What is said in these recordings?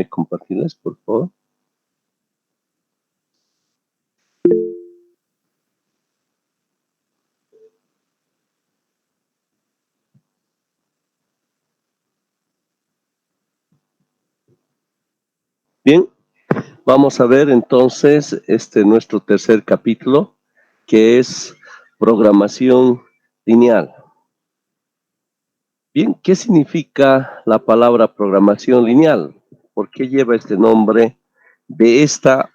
Compartirlas, por favor. Bien, vamos a ver entonces nuestro tercer capítulo, que es programación lineal. Bien, ¿qué significa la palabra programación lineal? ¿Por qué lleva este nombre de esta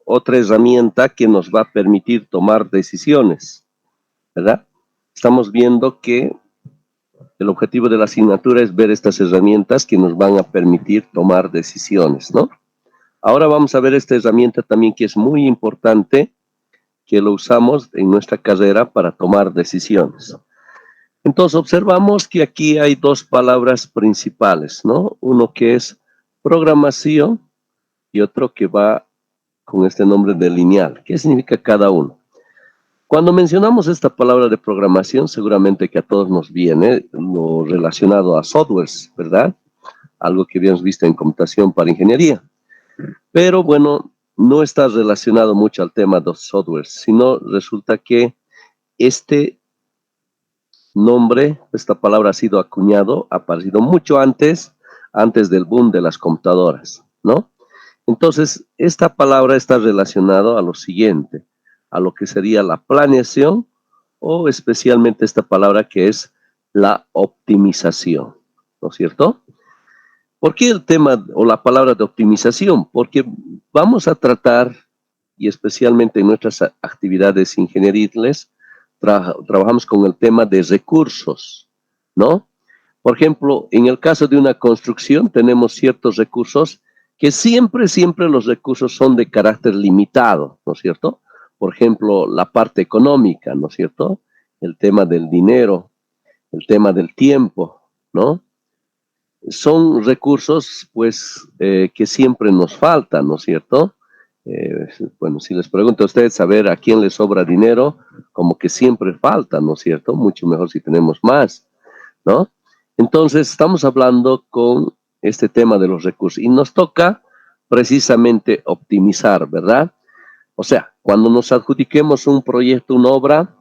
otra herramienta que nos va a permitir tomar decisiones? ¿Verdad? Estamos viendo que el objetivo de la asignatura es ver estas herramientas que nos van a permitir tomar decisiones, ¿no? Ahora vamos a ver esta herramienta también que es muy importante, que lo usamos en nuestra carrera para tomar decisiones. Entonces observamos que aquí hay dos palabras principales, ¿no? Uno que es programación y otro que va con este nombre de lineal. ¿Qué significa cada uno? Cuando mencionamos esta palabra de programación, seguramente que a todos nos viene lo relacionado a softwares, ¿verdad? Algo que habíamos visto en computación para ingeniería. Pero bueno, no está relacionado mucho al tema de los softwares, sino resulta que este nombre, esta palabra ha sido acuñado, ha aparecido mucho antes del boom de las computadoras, ¿no? Entonces, esta palabra está relacionada a lo siguiente, a lo que sería la planeación o especialmente esta palabra que es la optimización, ¿no es cierto? ¿Por qué el tema o la palabra de optimización? Porque vamos a tratar, y especialmente en nuestras actividades ingenieriles, trabajamos con el tema de recursos, ¿no? Por ejemplo, en el caso de una construcción tenemos ciertos recursos que siempre los recursos son de carácter limitado, ¿no es cierto? Por ejemplo, la parte económica, ¿no es cierto? El tema del dinero, el tema del tiempo, ¿no? Son recursos, pues, que siempre nos faltan, ¿no es cierto? Bueno, si les pregunto a ustedes, saber a quién le sobra dinero, como que siempre falta, ¿no es cierto? Mucho mejor si tenemos más, ¿no? Entonces, estamos hablando con este tema de los recursos y nos toca precisamente optimizar, ¿verdad? O sea, cuando nos adjudiquemos un proyecto, una obra,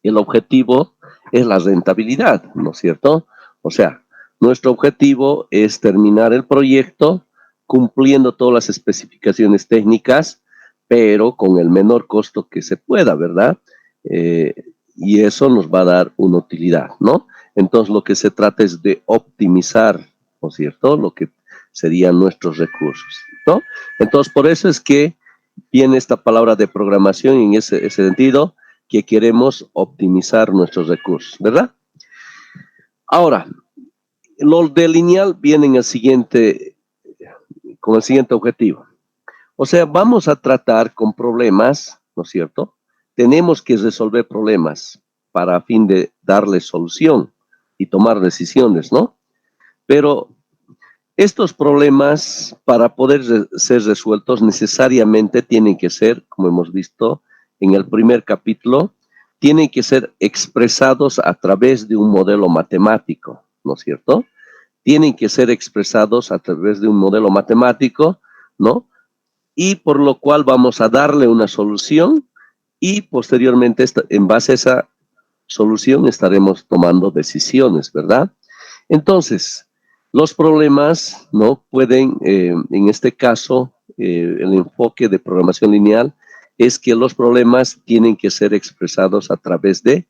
el objetivo es la rentabilidad, ¿no es cierto? O sea, nuestro objetivo es terminar el proyecto cumpliendo todas las especificaciones técnicas, pero con el menor costo que se pueda, ¿verdad? Eh, y eso nos va a dar una utilidad, ¿no? Entonces lo que se trata es de optimizar, ¿no es cierto? Lo que serían nuestros recursos, ¿no? Entonces por eso es que viene esta palabra de programación en ese sentido, que queremos optimizar nuestros recursos, ¿verdad? Ahora, los de lineal vienen con el siguiente objetivo. O sea, vamos a tratar con problemas, ¿no es cierto? Tenemos que resolver problemas para a fin de darle solución y tomar decisiones, ¿no? Pero estos problemas, para poder ser resueltos, necesariamente tienen que ser, como hemos visto en el primer capítulo, tienen que ser expresados a través de un modelo matemático, ¿no es cierto? Tienen que ser expresados a través de un modelo matemático, ¿no? Y por lo cual vamos a darle una solución y posteriormente en base a esa solución estaremos tomando decisiones, ¿verdad? Entonces, los problemas no pueden, en este caso, el enfoque de programación lineal es que los problemas tienen que ser expresados a través de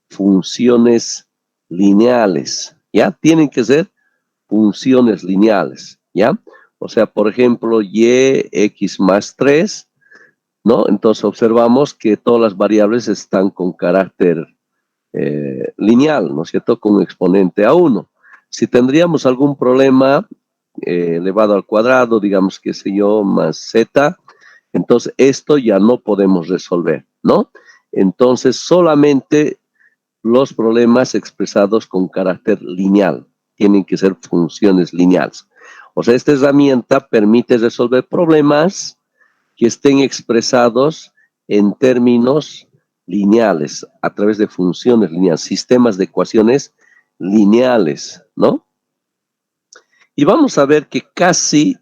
funciones lineales, ¿ya? Tienen que ser funciones lineales, ¿ya? O sea, por ejemplo, y, x más 3, ¿no? Entonces observamos que todas las variables están con carácter lineal, ¿no es cierto? Con un exponente a 1. Si tendríamos algún problema elevado al cuadrado, digamos que sé yo, más z, entonces esto ya no podemos resolver, ¿no? Entonces solamente los problemas expresados con carácter lineal tienen que ser funciones lineales. O sea, esta herramienta permite resolver problemas que estén expresados en términos lineales, a través de funciones lineales, sistemas de ecuaciones lineales, ¿no? Y vamos a ver que casi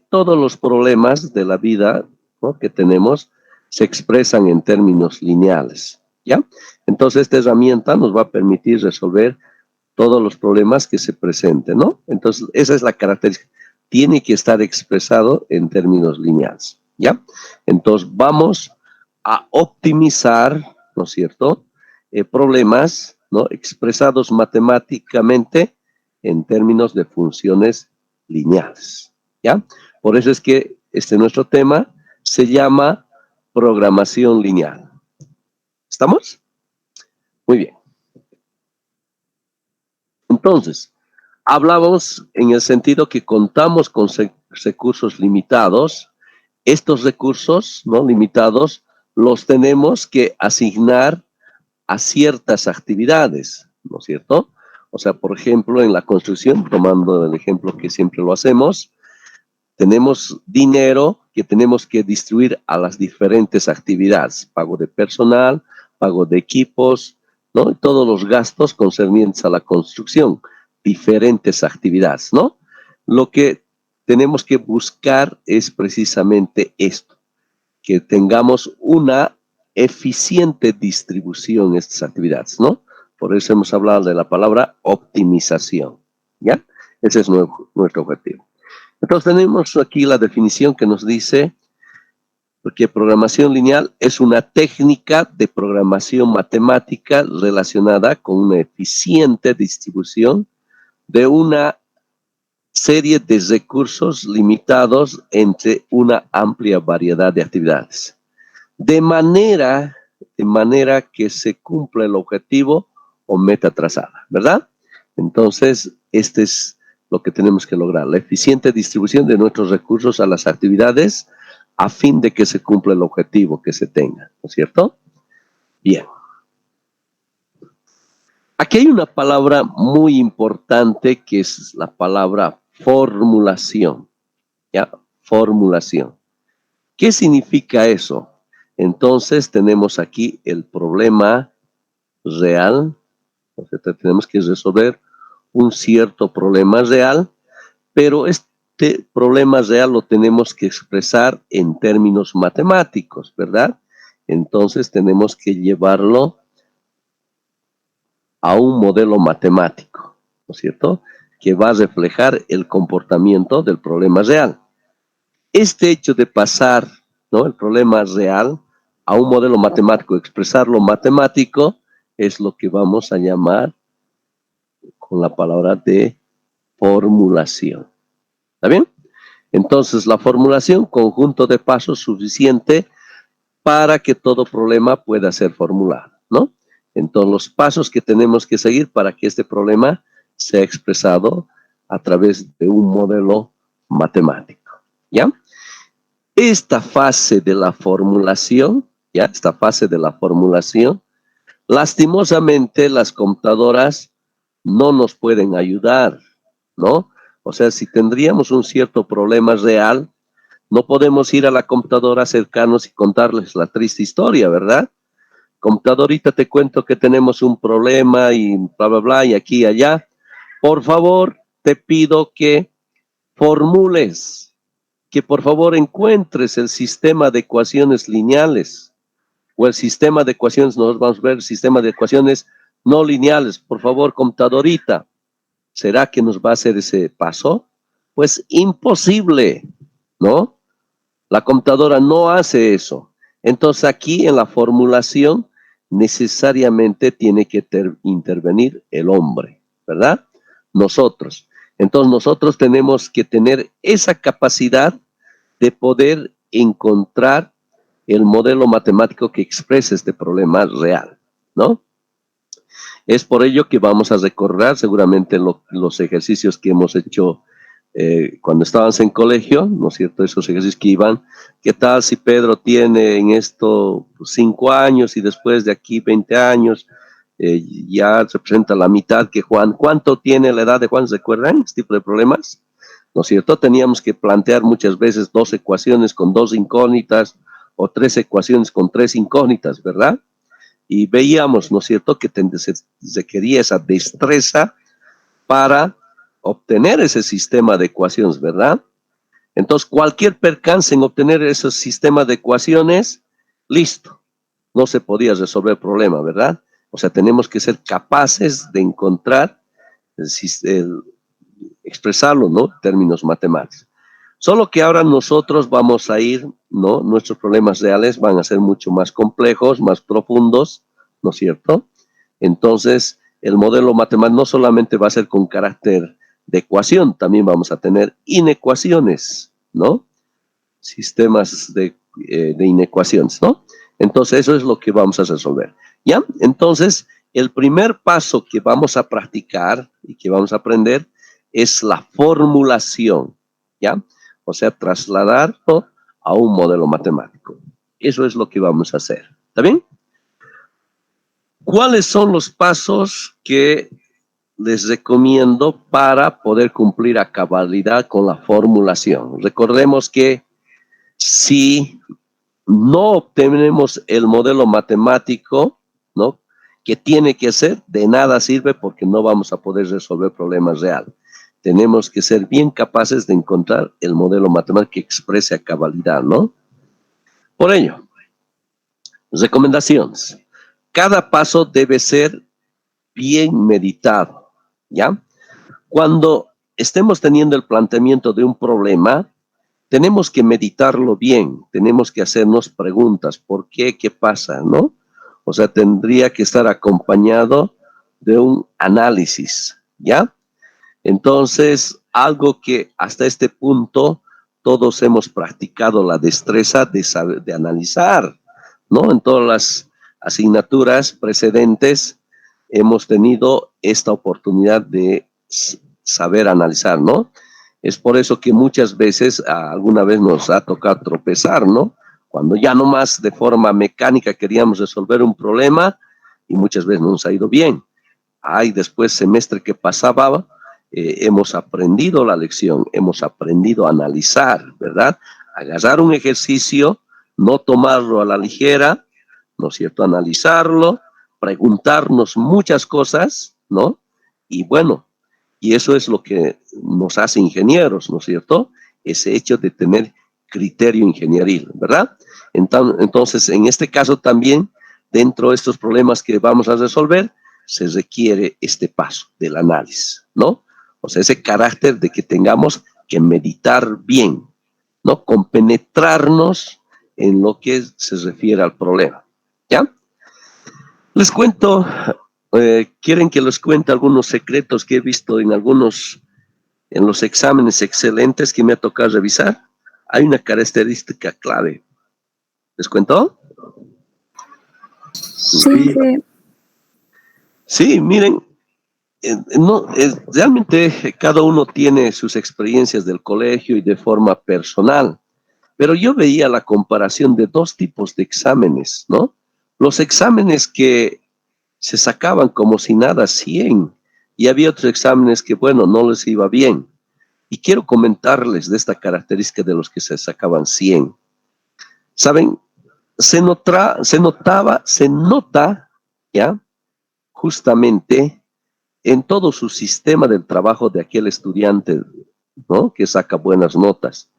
todos los problemas de la vida, ¿no?, que tenemos se expresan en términos lineales, ¿ya? Entonces, esta herramienta nos va a permitir resolver todos los problemas que se presenten, ¿no? Entonces, esa es la característica. Tiene que estar expresado en términos lineales, ¿ya? Entonces, vamos a optimizar, ¿no es cierto?, problemas, ¿no?, expresados matemáticamente en términos de funciones lineales, ¿ya? Por eso es que nuestro tema se llama programación lineal. ¿Estamos? Muy bien. Entonces, hablamos en el sentido que contamos con recursos limitados. Estos recursos, ¿no?, limitados los tenemos que asignar a ciertas actividades, ¿no es cierto? O sea, por ejemplo, en la construcción, tomando el ejemplo que siempre lo hacemos, tenemos dinero que tenemos que distribuir a las diferentes actividades, pago de personal, pago de equipos, ¿no?, y todos los gastos concernientes a la construcción, diferentes actividades, ¿no? Lo que tenemos que buscar es precisamente esto, que tengamos una eficiente distribución de estas actividades, ¿no? Por eso hemos hablado de la palabra optimización, ¿ya? Ese es nuestro objetivo. Entonces tenemos aquí la definición que nos dice que programación lineal es una técnica de programación matemática relacionada con una eficiente distribución de una serie de recursos limitados entre una amplia variedad de actividades, de manera que se cumpla el objetivo o meta trazada, ¿verdad? Entonces, este es lo que tenemos que lograr, la eficiente distribución de nuestros recursos a las actividades a fin de que se cumpla el objetivo que se tenga, ¿no es cierto? Bien. Aquí hay una palabra muy importante que es la palabra formulación, ¿ya? Formulación. ¿Qué significa eso? Entonces tenemos aquí el problema real, o sea, tenemos que resolver un cierto problema real, pero este problema real lo tenemos que expresar en términos matemáticos, ¿verdad? Entonces tenemos que llevarlo a un modelo matemático, ¿no es cierto?, que va a reflejar el comportamiento del problema real. Este hecho de pasar, ¿no?, el problema real a un modelo matemático, expresarlo matemático, es lo que vamos a llamar con la palabra de formulación. ¿Está bien? Entonces, la formulación, conjunto de pasos suficiente para que todo problema pueda ser formulado, ¿no? Entonces, los pasos que tenemos que seguir para que este problema sea expresado a través de un modelo matemático, ¿ya? Esta fase de la formulación, ¿ya? Esta fase de la formulación, lastimosamente las computadoras no nos pueden ayudar, ¿no? O sea, si tendríamos un cierto problema real, no podemos ir a la computadora, acercarnos y contarles la triste historia, ¿verdad? Computadorita, te cuento que tenemos un problema y bla, bla, bla, y aquí y allá. Por favor, te pido que formules, que por favor encuentres el sistema de ecuaciones lineales o el sistema de ecuaciones, nos vamos a ver, el sistema de ecuaciones no lineales. Por favor, computadorita, ¿será que nos va a hacer ese paso? Pues imposible, ¿no? La computadora no hace eso. Entonces aquí en la formulación necesariamente tiene que intervenir el hombre, ¿verdad? Nosotros. Entonces nosotros tenemos que tener esa capacidad de poder encontrar el modelo matemático que expresa este problema real, ¿no? Es por ello que vamos a recordar seguramente los ejercicios que hemos hecho cuando estábamos en colegio, ¿no es cierto? Esos ejercicios que iban, ¿qué tal si Pedro tiene en esto 5 años y después de aquí 20 años ya representa la mitad que Juan? ¿Cuánto tiene la edad de Juan? ¿Se acuerdan este tipo de problemas? ¿No es cierto? Teníamos que plantear muchas veces 2 ecuaciones con 2 incógnitas o 3 ecuaciones con 3 incógnitas, ¿verdad? Y veíamos, ¿no es cierto?, que se requería esa destreza para obtener ese sistema de ecuaciones, ¿verdad? Entonces, cualquier percance en obtener esos sistemas de ecuaciones, listo, no se podía resolver el problema, ¿verdad? O sea, tenemos que ser capaces de encontrar, expresarlo, ¿no? En términos matemáticos. Solo que ahora nosotros vamos a ir, ¿no? Nuestros problemas reales van a ser mucho más complejos, más profundos, ¿no es cierto? Entonces, el modelo matemático no solamente va a ser con carácter de ecuación, también vamos a tener inecuaciones, ¿no? Sistemas de inecuaciones, ¿no? Entonces, eso es lo que vamos a resolver, ¿ya? Entonces, el primer paso que vamos a practicar y que vamos a aprender es la formulación, ¿ya? O sea, trasladarlo a un modelo matemático. Eso es lo que vamos a hacer, ¿está bien? ¿Cuáles son los pasos que les recomiendo para poder cumplir a cabalidad con la formulación? Recordemos que si no obtenemos el modelo matemático, ¿no? Que tiene que ser, de nada sirve porque no vamos a poder resolver problemas reales. Tenemos que ser bien capaces de encontrar el modelo matemático que exprese a cabalidad, ¿no? Por ello, recomendaciones. Cada paso debe ser bien meditado, ¿ya? Cuando estemos teniendo el planteamiento de un problema, tenemos que meditarlo bien, tenemos que hacernos preguntas, ¿por qué? ¿Qué pasa? ¿No? O sea, tendría que estar acompañado de un análisis, ¿ya? Entonces, algo que hasta este punto todos hemos practicado la destreza de saber, de analizar, ¿no? En todas las asignaturas precedentes hemos tenido esta oportunidad de saber analizar, ¿no? Es por eso que muchas veces, alguna vez nos ha tocado tropezar, ¿no? Cuando ya no más de forma mecánica queríamos resolver un problema y muchas veces no nos ha ido bien. Ay, después semestre que pasaba, hemos aprendido la lección, hemos aprendido a analizar, ¿verdad? Agarrar un ejercicio, no tomarlo a la ligera, ¿no es cierto? Analizarlo, preguntarnos muchas cosas, ¿no? Y bueno, y eso es lo que nos hace ingenieros, ¿no es cierto? Ese hecho de tener criterio ingenieril, ¿verdad? Entonces, en este caso también, dentro de estos problemas que vamos a resolver, se requiere este paso del análisis, ¿no? O sea, ese carácter de que tengamos que meditar bien, ¿no? Compenetrarnos en lo que se refiere al problema, ¿ya? Les cuento, quieren que les cuente algunos secretos que he visto en en los exámenes excelentes que me ha tocado revisar. Hay una característica clave. ¿Les cuento? Sí, sí. Sí, miren, no, realmente cada uno tiene sus experiencias del colegio y de forma personal, pero yo veía la comparación de dos tipos de exámenes, ¿no? Los exámenes que se sacaban como si nada 100 y había otros exámenes que, bueno, no les iba bien. Y quiero comentarles de esta característica de los que se sacaban 100. ¿Saben? Se nota, ¿ya? Justamente en todo su sistema del trabajo de aquel estudiante, ¿no? Que saca buenas notas.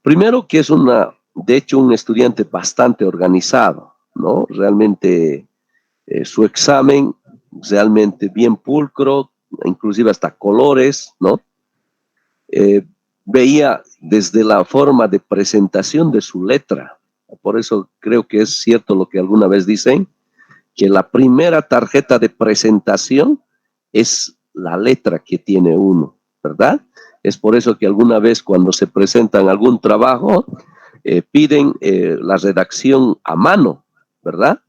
Primero que es de hecho, un estudiante bastante organizado, ¿no? Realmente su examen realmente bien pulcro, inclusive hasta colores, ¿no? Eh, Veía desde la forma de presentación de su letra. Por eso creo que es cierto lo que alguna vez dicen, que la primera tarjeta de presentación es la letra que tiene uno, ¿verdad? Es por eso que alguna vez cuando se presentan algún trabajo, piden la redacción a mano, ¿verdad?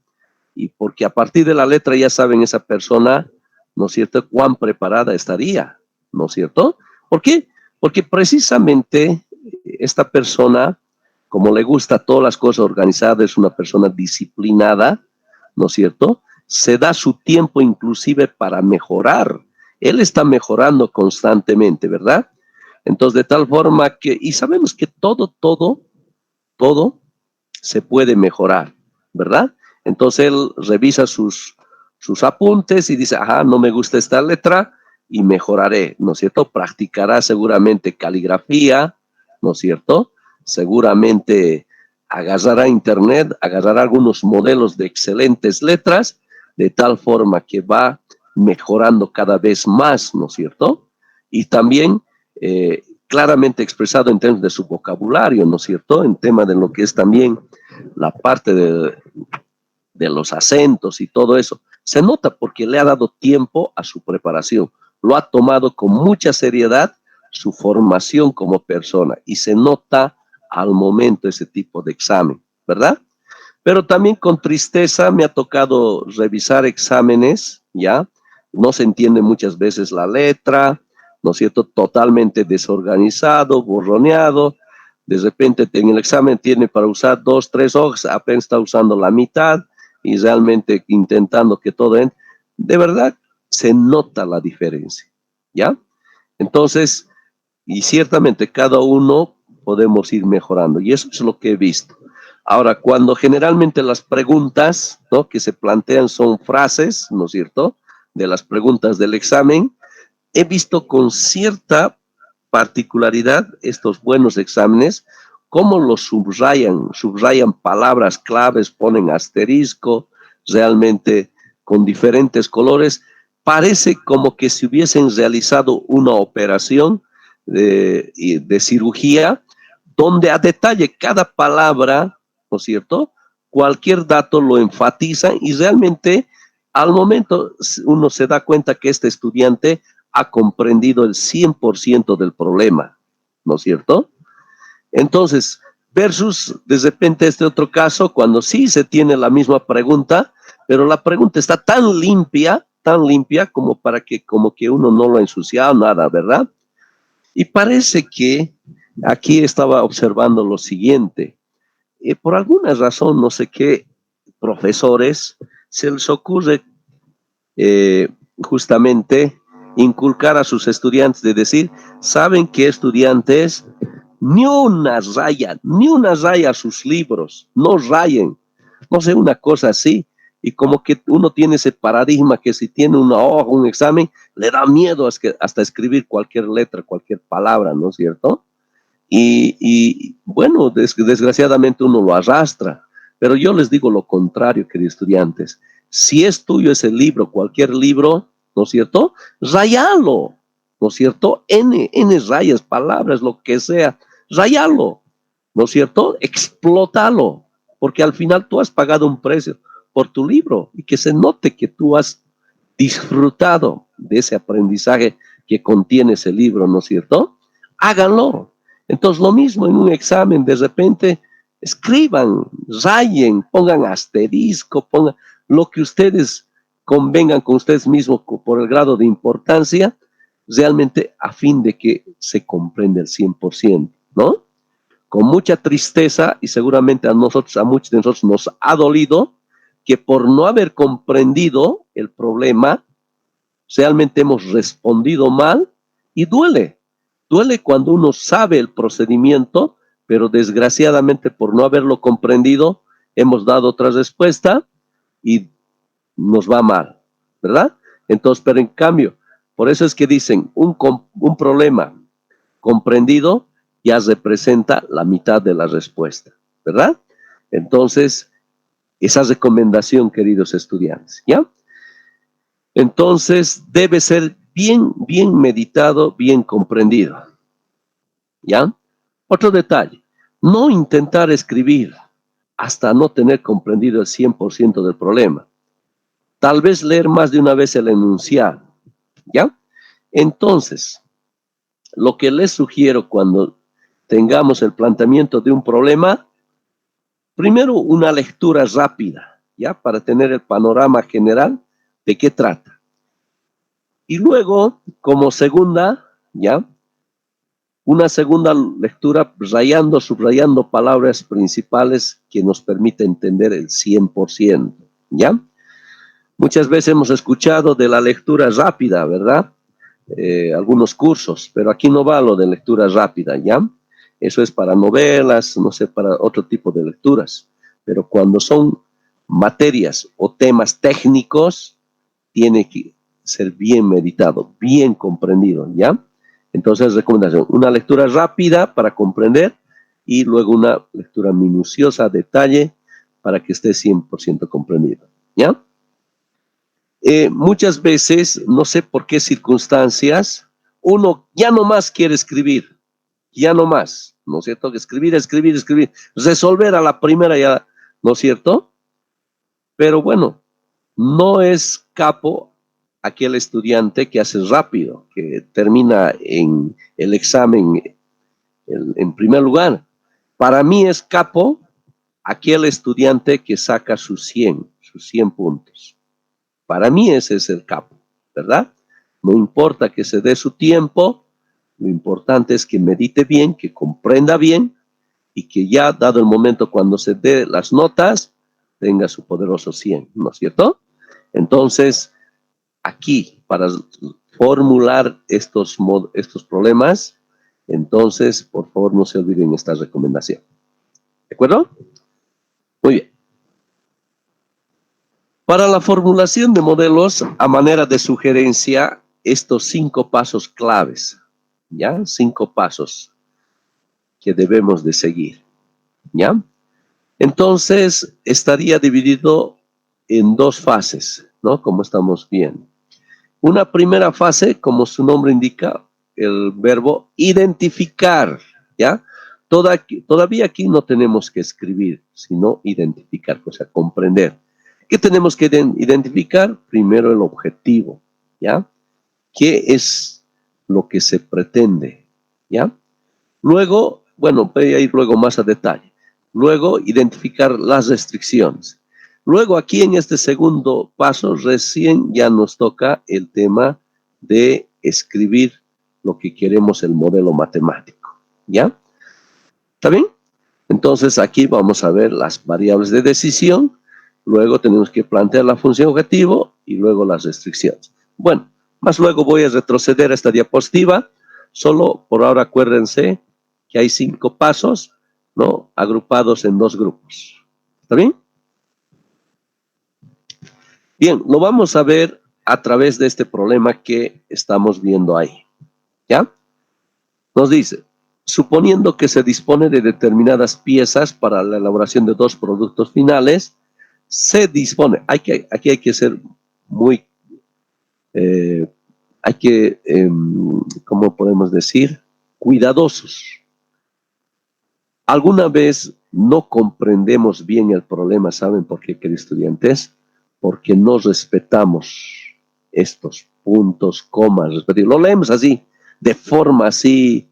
Y porque a partir de la letra ya saben esa persona, ¿no es cierto?, cuán preparada estaría, ¿no es cierto? ¿Por qué? Porque precisamente esta persona, como le gusta todas las cosas organizadas, es una persona disciplinada, ¿no es cierto? Se da su tiempo inclusive para mejorar. Él está mejorando constantemente, ¿verdad? Entonces, de tal forma que, y sabemos que todo se puede mejorar, ¿verdad? Entonces él revisa sus apuntes y dice, ajá, no me gusta esta letra, y mejoraré, ¿no es cierto? Practicará seguramente caligrafía, ¿no es cierto? Seguramente agarrará internet, agarrará algunos modelos de excelentes letras, de tal forma que va mejorando cada vez más, ¿no es cierto? Y también claramente expresado en términos de su vocabulario, ¿no es cierto? En tema de lo que es también la parte de los acentos y todo eso. Se nota porque le ha dado tiempo a su preparación. Lo ha tomado con mucha seriedad su formación como persona y se nota al momento ese tipo de examen, ¿verdad? Pero también con tristeza me ha tocado revisar exámenes, ¿ya? No se entiende muchas veces la letra, ¿no es cierto? Totalmente desorganizado, borroneado. De repente en el examen tiene para usar 2, 3 hojas, apenas está usando la mitad y realmente intentando que todo entre. De verdad, se nota la diferencia, ¿ya? Entonces, y ciertamente cada uno podemos ir mejorando y eso es lo que he visto. Ahora, cuando generalmente las preguntas, ¿no?, que se plantean son frases, ¿no es cierto?, de las preguntas del examen, he visto con cierta particularidad estos buenos exámenes, cómo los subrayan palabras claves, ponen asterisco, realmente con diferentes colores. Parece como que si hubiesen realizado una operación de cirugía, donde a detalle cada palabra, ¿no es cierto? Cualquier dato lo enfatiza y realmente al momento uno se da cuenta que este estudiante ha comprendido el 100% del problema, ¿no es cierto? Entonces, versus de repente este otro caso, cuando sí se tiene la misma pregunta, pero la pregunta está tan limpia como que uno no lo ha ensuciado, nada, ¿verdad? Y parece que aquí estaba observando lo siguiente. Por alguna razón, no sé qué, profesores, se les ocurre eh, justamente inculcar a sus estudiantes de decir, ¿saben qué, estudiantes? Ni una raya a sus libros, no rayen, no sé, una cosa así. Y como que uno tiene ese paradigma que si tiene una hoja, un examen, le da miedo hasta escribir cualquier letra, cualquier palabra, ¿no es cierto? Y bueno, desgraciadamente uno lo arrastra, pero yo les digo lo contrario, queridos estudiantes. Si es tuyo ese libro, cualquier libro, ¿no es cierto? Rayalo, ¿no es cierto? N rayas, palabras, lo que sea, rayalo, ¿no es cierto? Explótalo, porque al final tú has pagado un precio por tu libro y que se note que tú has disfrutado de ese aprendizaje que contiene ese libro, ¿no es cierto? Háganlo. Entonces, lo mismo en un examen, de repente, escriban, rayen, pongan asterisco, pongan lo que ustedes convengan con ustedes mismos por el grado de importancia, realmente a fin de que se comprenda el 100%, ¿no? Con mucha tristeza y seguramente a nosotros, a muchos de nosotros nos ha dolido que por no haber comprendido el problema, realmente hemos respondido mal y duele. Duele cuando uno sabe el procedimiento, pero desgraciadamente por no haberlo comprendido, hemos dado otra respuesta y nos va mal, ¿verdad? Entonces, pero en cambio, por eso es que dicen, un problema comprendido ya representa la mitad de la respuesta, ¿verdad? Entonces, esa recomendación, queridos estudiantes, ¿ya? Entonces, debe ser bien meditado, bien comprendido, ¿ya? Otro detalle, no intentar escribir hasta no tener comprendido el 100% del problema. Tal vez leer más de una vez el enunciado, ¿ya? Entonces, lo que les sugiero cuando tengamos el planteamiento de un problema, primero una lectura rápida, ¿ya? Para tener el panorama general de qué trata. Y luego, como segunda, ¿ya? Una segunda lectura subrayando palabras principales que nos permite entender el 100%, ¿ya? Muchas veces hemos escuchado de la lectura rápida, ¿verdad? Algunos cursos, pero aquí no va lo de lectura rápida, ¿ya? Eso es para novelas, no sé, para otro tipo de lecturas. Pero cuando son materias o temas técnicos, tiene que ser bien meditado, bien comprendido, ¿ya? Entonces, recomendación, una lectura rápida para comprender y luego una lectura minuciosa a detalle para que esté 100% comprendido, ¿ya? Muchas veces, no sé por qué circunstancias, uno ya no más quiere escribir, ya no más, ¿no es cierto? Escribir, escribir, escribir, resolver a la primera ya, ¿no es cierto? Pero bueno, no es capo aquel estudiante que hace rápido, que termina en el examen en primer lugar. Para mí es capo aquel estudiante que saca sus 100 puntos. Para mí ese es el capo, ¿verdad? No importa que se dé su tiempo, lo importante es que medite bien, que comprenda bien y que ya dado el momento cuando se dé las notas, tenga su poderoso 100, ¿no es cierto? Entonces, aquí, para formular estos problemas, entonces, por favor, no se olviden esta recomendación. ¿De acuerdo? Muy bien. Para la formulación de modelos, a manera de sugerencia, estos 5 pasos claves, ¿ya? 5 pasos que debemos de seguir, ¿ya? Entonces, estaría dividido en 2 fases, ¿no? Como estamos viendo. Una primera fase, como su nombre indica, el verbo identificar, ¿ya? Todavía aquí no tenemos que escribir, sino identificar, o sea, comprender. ¿Qué tenemos que identificar? Primero el objetivo, ¿ya? ¿Qué es lo que se pretende? ¿Ya? Luego, bueno, voy a ir luego más a detalle. Luego, identificar las restricciones. Luego, aquí en este segundo paso, recién ya nos toca el tema de escribir lo que queremos, el modelo matemático. ¿Ya? ¿Está bien? Entonces, aquí vamos a ver las variables de decisión. Luego tenemos que plantear la función objetivo y luego las restricciones. Bueno, más luego voy a retroceder a esta diapositiva. Solo por ahora acuérdense que hay 5 pasos, ¿no? Agrupados en 2 grupos. ¿Está bien? Bien, lo vamos a ver a través de este problema que estamos viendo ahí. ¿Ya? Nos dice, suponiendo que se dispone de determinadas piezas para la elaboración de 2 productos finales, se dispone, aquí hay que ser muy, hay que, ¿cómo podemos decir? Cuidadosos. Alguna vez no comprendemos bien el problema, ¿saben por qué, queridos estudiantes? Porque no respetamos estos puntos, comas, lo leemos así, de forma así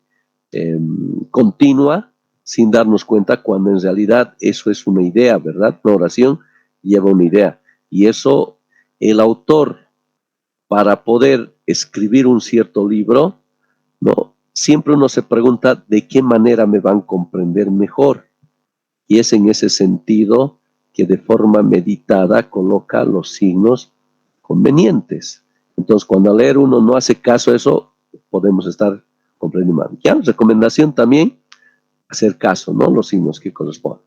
continua, sin darnos cuenta, cuando en realidad eso es una idea, ¿verdad? Una oración lleva una idea. Y eso, el autor, para poder escribir un cierto libro, ¿no? Siempre uno se pregunta de qué manera me van a comprender mejor. Y es en ese sentido que de forma meditada coloca los signos convenientes. Entonces, cuando al leer uno no hace caso a eso, podemos estar comprendiendo mal. Ya, recomendación también, hacer caso, ¿no? Los signos que corresponden.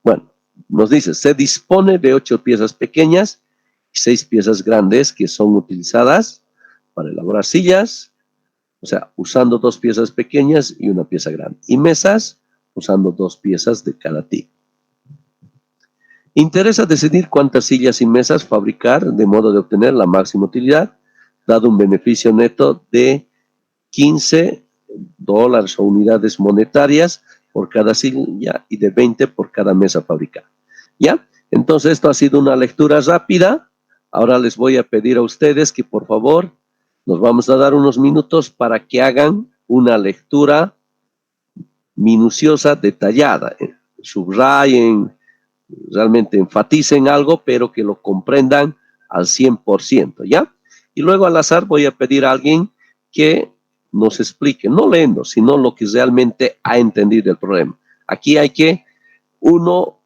Bueno, nos dice, se dispone de 8 piezas pequeñas y 6 piezas grandes que son utilizadas para elaborar sillas, o sea, usando 2 piezas pequeñas y una pieza grande. Y mesas, usando 2 piezas de cada tipo. Interesa decidir cuántas sillas y mesas fabricar de modo de obtener la máxima utilidad, dado un beneficio neto de $15 o unidades monetarias por cada silla y de 20 por cada mesa fabricada. ¿Ya? Entonces, esto ha sido una lectura rápida. Ahora les voy a pedir a ustedes que por favor nos vamos a dar unos minutos para que hagan una lectura minuciosa, detallada. Subrayen, realmente enfaticen algo, pero que lo comprendan al 100%, ¿ya? Y luego al azar voy a pedir a alguien que nos explique, no leyendo, sino lo que realmente ha entendido el problema. Aquí hay que uno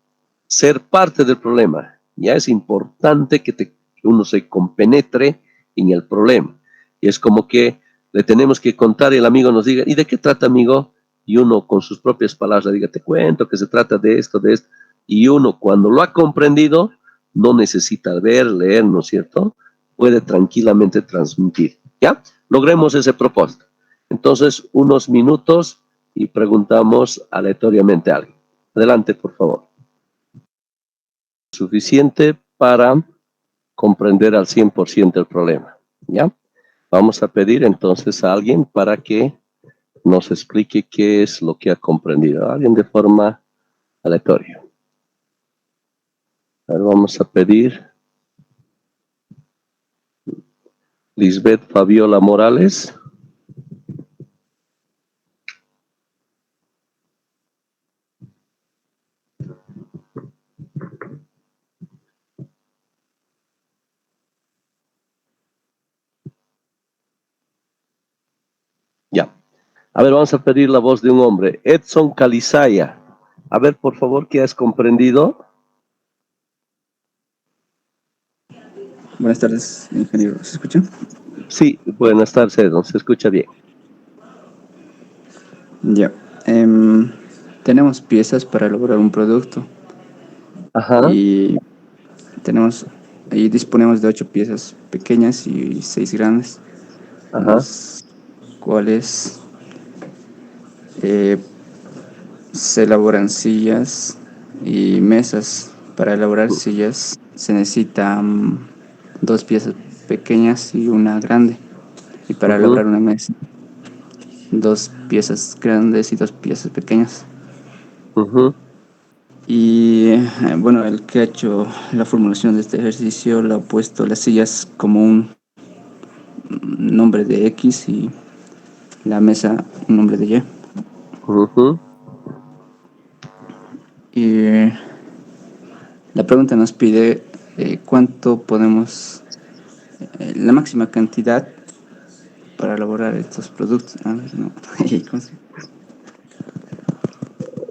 ser parte del problema. Ya es importante que uno se compenetre en el problema. Y es como que le tenemos que contar y el amigo nos diga, ¿y de qué trata, amigo? Y uno con sus propias palabras diga, te cuento que se trata de esto, de esto. Y uno cuando lo ha comprendido, no necesita ver, leer, ¿no es cierto? puede tranquilamente transmitir. ¿Ya? Logremos ese propósito. Entonces, unos minutos y preguntamos aleatoriamente a alguien. Adelante, por favor. Suficiente para comprender al 100% el problema. ¿Ya? Vamos a pedir entonces a alguien para que nos explique qué es lo que ha comprendido. Alguien de forma aleatoria. A ver, vamos a pedir Lisbeth Fabiola Morales. Ya. A ver, vamos a pedir la voz de un hombre. Edson Calizaya. A ver, por favor, ¿qué has comprendido? Buenas tardes, ingeniero. ¿Se escucha? Sí, buenas tardes, Edson. Se escucha bien. Ya. Tenemos piezas para elaborar un producto Ajá, y tenemos y disponemos de 8 piezas pequeñas y 6 grandes, ajá. las cuales eh, se elaboran sillas y mesas. Para elaborar sillas se necesitan 2 piezas pequeñas y una grande. Y para Ujú, elaborar una mesa, 2 piezas grandes y 2 piezas pequeñas. ujú, Y bueno, el que ha hecho la formulación de este ejercicio lo ha puesto las sillas como un nombre de X y la mesa un nombre de Y. ujú. Y la pregunta nos pide cuánto podemos, la máxima cantidad para elaborar estos productos. A ver, no.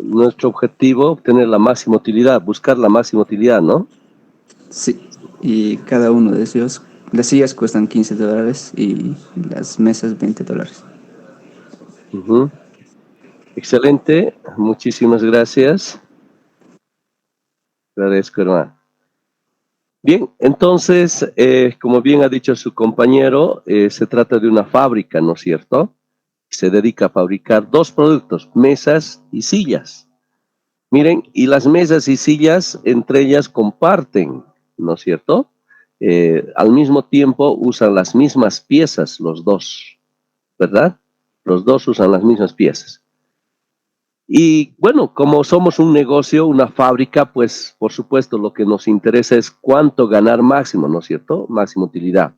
Nuestro objetivo, obtener la máxima utilidad, buscar la máxima utilidad, ¿no? Sí, y cada uno de ellos, las sillas cuestan $15 y las mesas $20. Ujú. Excelente, muchísimas gracias. Agradezco, hermano. Bien, entonces, como bien ha dicho su compañero, se trata de una fábrica, ¿no es cierto? Se dedica a fabricar dos productos, mesas y sillas. Miren, y las mesas y sillas entre ellas comparten, ¿no es cierto? Al mismo tiempo usan las mismas piezas los dos, ¿verdad? Los dos usan las mismas piezas. Y bueno, como somos un negocio, una fábrica, pues por supuesto lo que nos interesa es cuánto ganar máximo, ¿no es cierto? Máxima utilidad.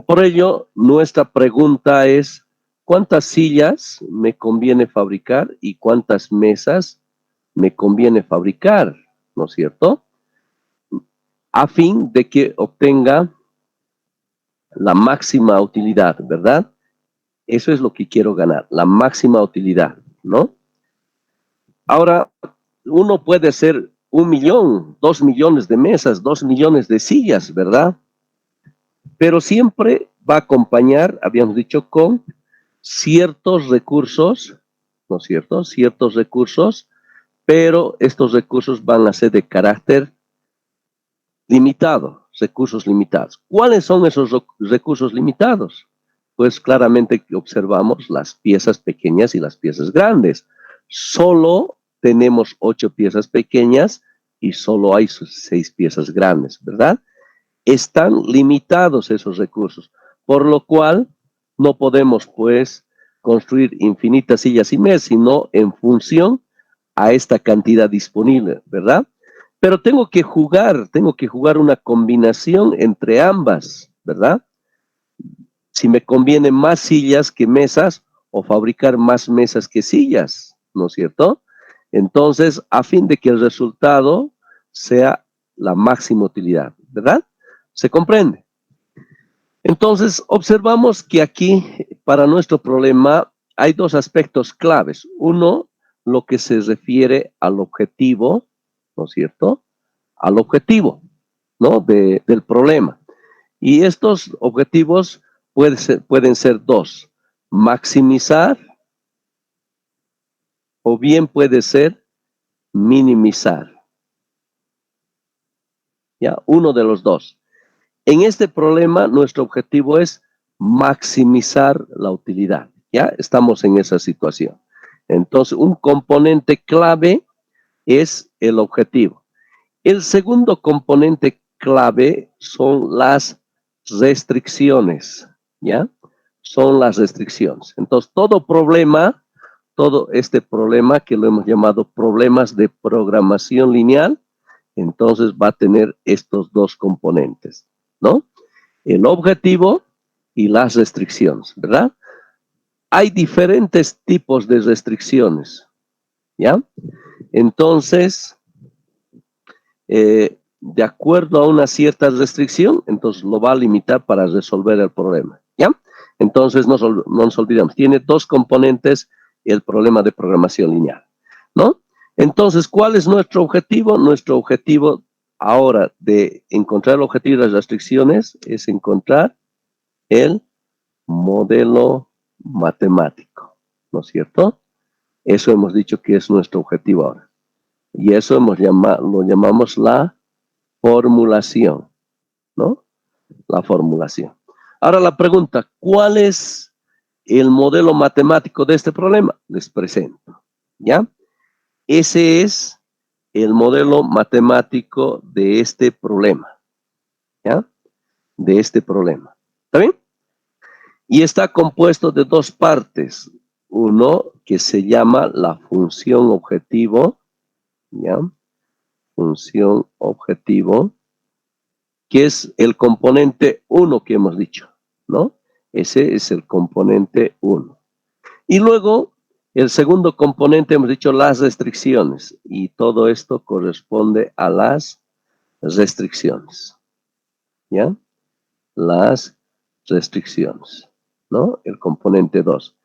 Por ello, nuestra pregunta es, ¿cuántas sillas me conviene fabricar y cuántas mesas me conviene fabricar? ¿No es cierto? A fin de que obtenga la máxima utilidad, ¿verdad? Eso es lo que quiero ganar, la máxima utilidad, ¿no? Ahora, uno puede ser 1 millón, 2 millones de mesas, 2 millones de sillas, ¿verdad? Pero siempre va a acompañar, habíamos dicho, con ciertos recursos, ¿no es cierto? Ciertos recursos, pero estos recursos van a ser de carácter limitado, recursos limitados. ¿Cuáles son esos recursos limitados? Pues claramente observamos las piezas pequeñas y las piezas grandes. Solo tenemos 8 piezas pequeñas y solo hay 6 piezas grandes, ¿verdad? Están limitados esos recursos, por lo cual no podemos, pues, construir infinitas sillas y mesas, sino en función a esta cantidad disponible, ¿verdad? Pero tengo que jugar una combinación entre ambas, ¿verdad? Si me conviene más sillas que mesas o fabricar más mesas que sillas, ¿no es cierto? Entonces, a fin de que el resultado sea la máxima utilidad, ¿verdad? ¿Se comprende? Entonces, observamos que aquí, para nuestro problema, hay dos aspectos claves. Uno, lo que se refiere al objetivo, ¿no es cierto? Al objetivo, ¿no? Del problema. Y estos objetivos pueden ser dos, maximizar o bien puede ser minimizar, ¿ya? Uno de los dos. En este problema, nuestro objetivo es maximizar la utilidad. ¿Ya? Estamos en esa situación. Entonces, un componente clave es el objetivo. El segundo componente clave son las restricciones, ¿ya? Son las restricciones. Entonces, todo este problema que lo hemos llamado problemas de programación lineal, entonces va a tener estos dos componentes, ¿no? El objetivo y las restricciones, ¿verdad? Hay diferentes tipos de restricciones, ¿ya? Entonces, de acuerdo a una cierta restricción, entonces lo va a limitar para resolver el problema, ¿ya? Entonces, no nos olvidemos, tiene dos componentes el problema de programación lineal, ¿no? Entonces, ¿cuál es nuestro objetivo? Nuestro objetivo ahora de encontrar el objetivo de las restricciones es encontrar el modelo matemático, ¿no es cierto? Eso hemos dicho que es nuestro objetivo ahora. Y eso lo llamamos la formulación, ¿no? La formulación. Ahora la pregunta, ¿cuál es el modelo matemático de este problema? Les presento, ¿ya? Ese es el modelo matemático de este problema, ¿ya? De este problema. ¿Está bien? Y está compuesto de dos partes. Uno que se llama la función objetivo, ¿ya? Función objetivo, que es el componente 1 que hemos dicho, ¿no? Ese es el componente 1. Y luego, el segundo componente hemos dicho las restricciones, y todo esto corresponde a las restricciones, ¿ya? Las restricciones, ¿no? El componente 2.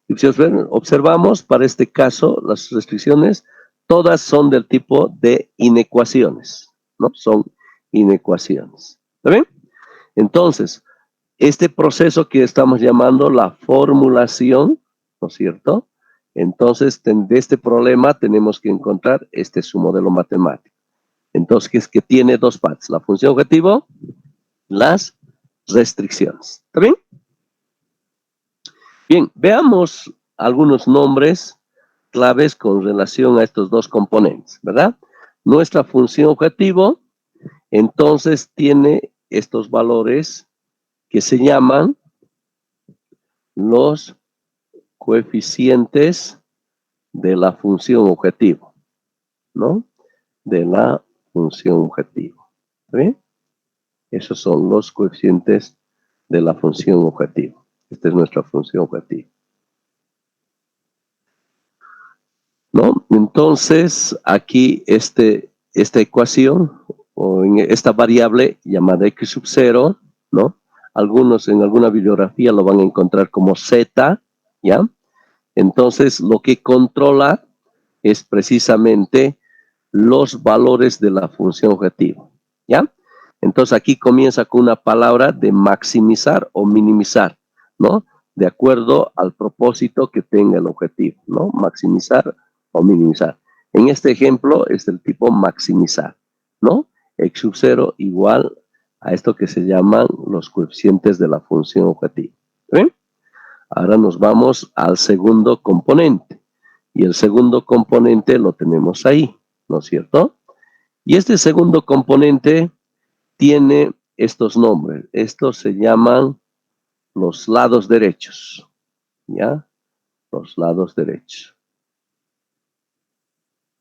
Y si observamos, para este caso, las restricciones, todas son del tipo de inecuaciones, ¿no? Son inecuaciones. ¿Está bien? Entonces, este proceso que estamos llamando la formulación, ¿no es cierto? Entonces, de este problema tenemos que encontrar, este es su modelo matemático. Entonces, que es que tiene dos partes, la función objetivo, las restricciones. ¿Está bien? Bien, veamos algunos nombres claves con relación a estos dos componentes, ¿verdad? Nuestra función objetivo, entonces, tiene estos valores que se llaman los coeficientes de la función objetivo, ¿no? De la función objetivo. ¿Está bien? Esos son los coeficientes de la función objetivo. Esta es nuestra función objetivo, ¿no? Entonces, aquí esta ecuación, o en esta variable llamada x sub 0, ¿no? Algunos en alguna bibliografía lo van a encontrar como z, ¿ya? Entonces, lo que controla es precisamente los valores de la función objetivo, ¿ya? Entonces, aquí comienza con una palabra de maximizar o minimizar, ¿no? De acuerdo al propósito que tenga el objetivo, ¿no? Maximizar o minimizar. En este ejemplo es del tipo maximizar, ¿no? X sub 0 igual a esto que se llaman los coeficientes de la función objetivo. ¿Ven? Ahora nos vamos al segundo componente. Y el segundo componente lo tenemos ahí, ¿no es cierto? Y este segundo componente tiene estos nombres. Estos se llaman los lados derechos, ¿ya? Los lados derechos.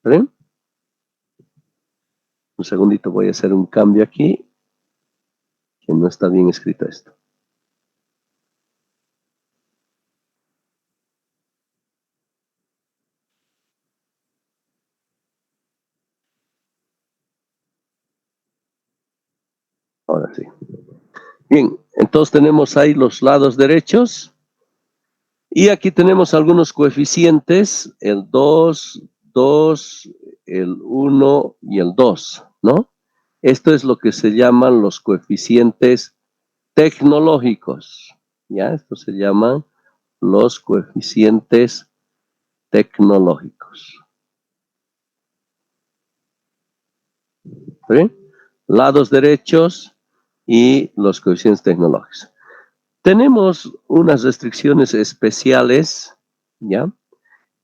¿Ven? Un segundito, voy a hacer un cambio aquí, que no está bien escrito esto. Ahora sí. Bien, entonces tenemos ahí los lados derechos. Y aquí tenemos algunos coeficientes, el 2, 2, el 1 y el 2, ¿no? Esto es lo que se llaman los coeficientes tecnológicos, ¿ya? Estos se llaman los coeficientes tecnológicos. ¿Sí? Lados derechos y los coeficientes tecnológicos. Tenemos unas restricciones especiales, ¿ya?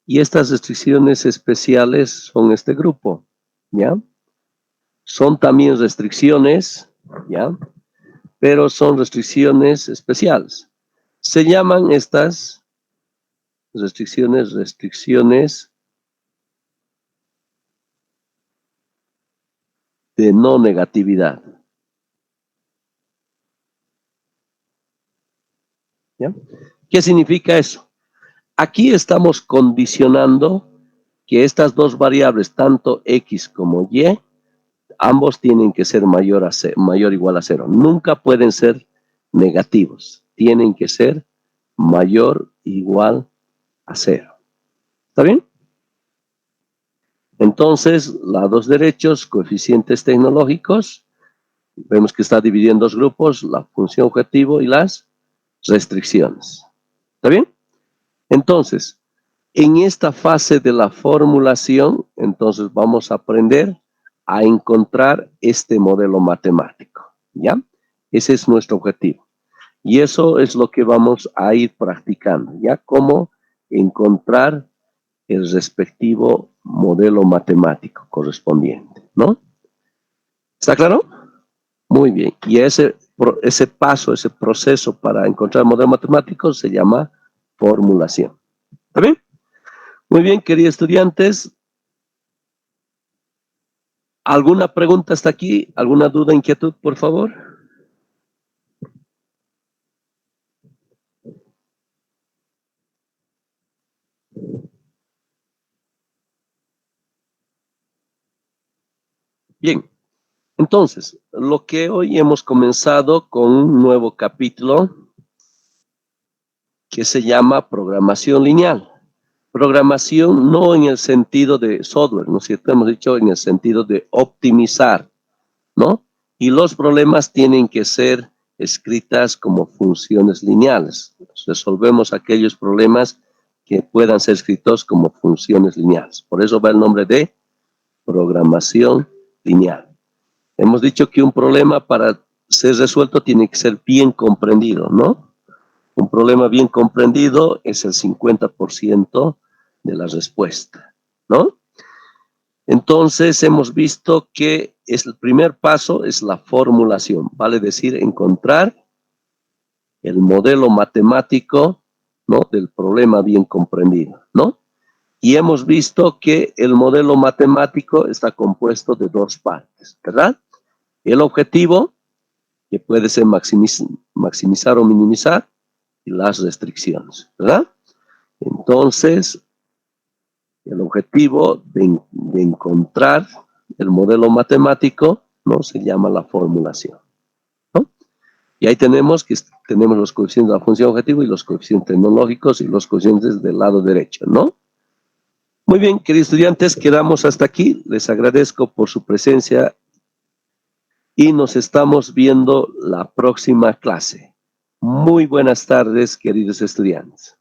Y estas restricciones especiales son este grupo, ¿ya? Son también restricciones, ¿ya? Pero son restricciones especiales. Se llaman estas restricciones de no negatividad. ¿Ya? ¿Qué significa eso? Aquí estamos condicionando que estas dos variables, tanto X como Y, ambos tienen que ser mayor o igual a 0. Nunca pueden ser negativos. Tienen que ser mayor o igual a 0. ¿Está bien? Entonces, lados derechos, coeficientes tecnológicos. Vemos que está dividido en dos grupos, la función objetivo y las restricciones. ¿Está bien? Entonces, en esta fase de la formulación, entonces vamos a aprender a encontrar este modelo matemático, ¿ya? Ese es nuestro objetivo. Y eso es lo que vamos a ir practicando, ¿ya? Cómo encontrar el respectivo modelo matemático correspondiente, ¿no? ¿Está claro? Muy bien. Y ese paso, ese proceso para encontrar el modelo matemático se llama formulación. ¿Está bien? Muy bien, queridos estudiantes. ¿Alguna pregunta hasta aquí? ¿Alguna duda, inquietud, por favor? Bien, entonces, lo que hoy hemos comenzado con un nuevo capítulo que se llama programación lineal. Programación no en el sentido de software, ¿no es cierto? Hemos dicho en el sentido de optimizar, ¿no? Y los problemas tienen que ser escritas como funciones lineales. Resolvemos aquellos problemas que puedan ser escritos como funciones lineales. Por eso va el nombre de programación lineal. Hemos dicho que un problema para ser resuelto tiene que ser bien comprendido, ¿no? Un problema bien comprendido es el 50% de la respuesta, ¿no? Entonces hemos visto que el primer paso es la formulación, vale decir, encontrar el modelo matemático, ¿no? Del problema bien comprendido, ¿no? Y hemos visto que el modelo matemático está compuesto de dos partes, ¿verdad? El objetivo, que puede ser maximizar o minimizar, y las restricciones, ¿verdad? Entonces, el objetivo de encontrar el modelo matemático, ¿no? Se llama la formulación, ¿no? Y ahí tenemos los coeficientes de la función objetivo y los coeficientes tecnológicos y los coeficientes del lado derecho, ¿no? Muy bien, queridos estudiantes, quedamos hasta aquí. Les agradezco por su presencia y nos estamos viendo la próxima clase. Muy buenas tardes, queridos estudiantes.